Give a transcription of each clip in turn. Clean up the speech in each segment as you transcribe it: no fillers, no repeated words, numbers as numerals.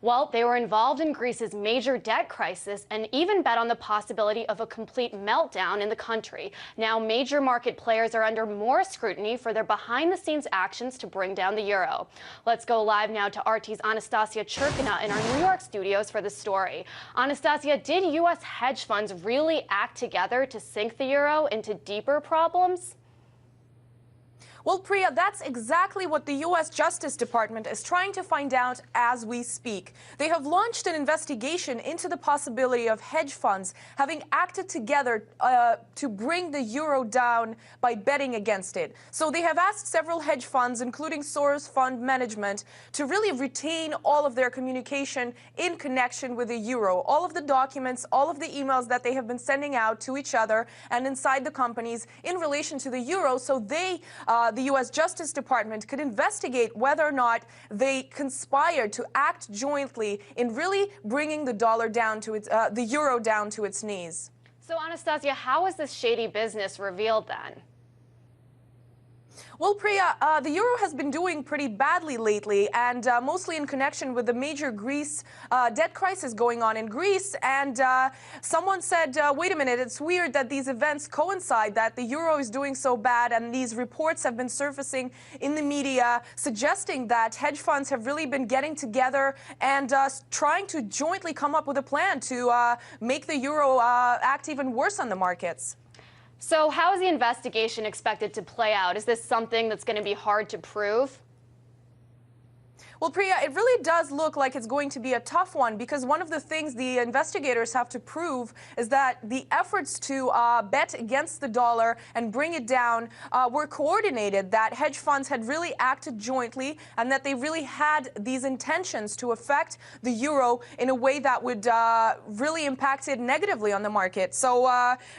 Well, they were involved in Greece's major debt crisis and even bet on the possibility of a complete meltdown in the country. Now, major market players are under more scrutiny for their behind-the-scenes actions to bring down the euro. Let's go live now to RT's Anastasia Churkina in our New York studios for the story. Anastasia, did U.S. hedge funds really act together to sink the euro into deeper problems? Well, Priya, that's exactly what the U.S. Justice Department is trying to find out as we speak. They have launched an investigation into the possibility of hedge funds having acted together to bring the euro down by betting against it. So they have asked several hedge funds, including Soros Fund Management, to really retain all of their communication in connection with the euro, all of the documents, all of the emails that they have been sending out to each other and inside the companies in relation to the euro, so the U.S. Justice Department could investigate whether or not they conspired to act jointly in really bringing the dollar down to the euro down to its knees. So, Anastasia, how was this shady business revealed then? Well, Priya, the euro has been doing pretty badly lately, and mostly in connection with the major Greece debt crisis going on in Greece. And someone said, wait a minute, it's weird that these events coincide, that the euro is doing so bad, and these reports have been surfacing in the media suggesting that hedge funds have really been getting together and trying to jointly come up with a plan to make the euro act even worse on the markets. So how is the investigation expected to play out? Is this something that's going to be hard to prove? Well, Priya, it really does look like it's going to be a tough one, because one of the things the investigators have to prove is that the efforts to bet against the dollar and bring it down were coordinated, that hedge funds had really acted jointly, and that they really had these intentions to affect the euro in a way that would really impact it negatively on the market. So,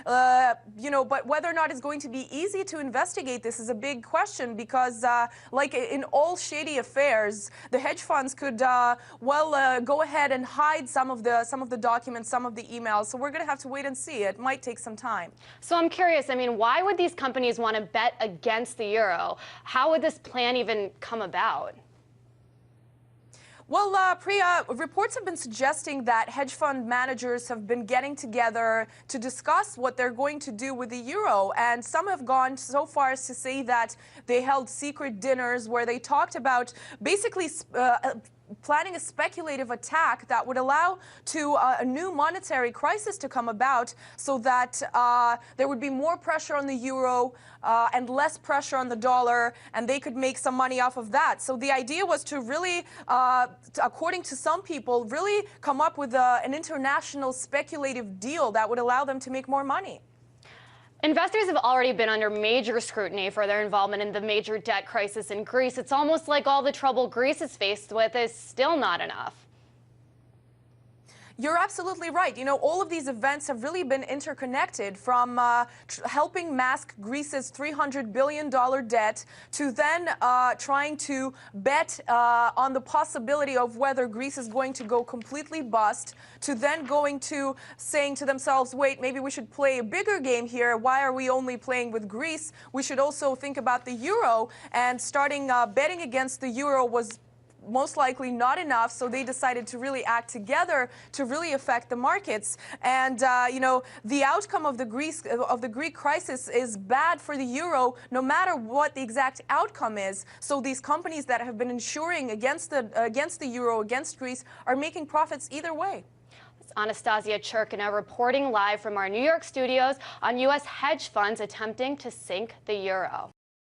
but whether or not it's going to be easy to investigate this is a big question, because like in all shady affairs, the hedge funds could, go ahead and hide some of the documents, some of the emails. So we're going to have to wait and see. It might take some time. So I'm curious, I mean, why would these companies want to bet against the euro? How would this plan even come about? Well, Priya, reports have been suggesting that hedge fund managers have been getting together to discuss what they're going to do with the euro. And some have gone so far as to say that they held secret dinners where they talked about basically planning a speculative attack that would allow to a new monetary crisis to come about, so that there would be more pressure on the euro and less pressure on the dollar, and they could make some money off of that. So the idea was to really, according to some people, really come up with an international speculative deal that would allow them to make more money. Investors have already been under major scrutiny for their involvement in the major debt crisis in Greece. It's almost like all the trouble Greece is faced with is still not enough. You're absolutely right. You know, all of these events have really been interconnected, from helping mask Greece's $300 billion debt to then trying to bet on the possibility of whether Greece is going to go completely bust, to then going to saying to themselves, wait, maybe we should play a bigger game here. Why are we only playing with Greece? We should also think about the euro, and starting betting against the euro was most likely not enough, so they decided to really act together to really affect the markets. And the outcome of the Greek crisis is bad for the euro, no matter what the exact outcome is. So these companies that have been insuring against the euro, against Greece, are making profits either way. It's Anastasia Churkina reporting live from our New York studios on U.S. hedge funds attempting to sink the euro.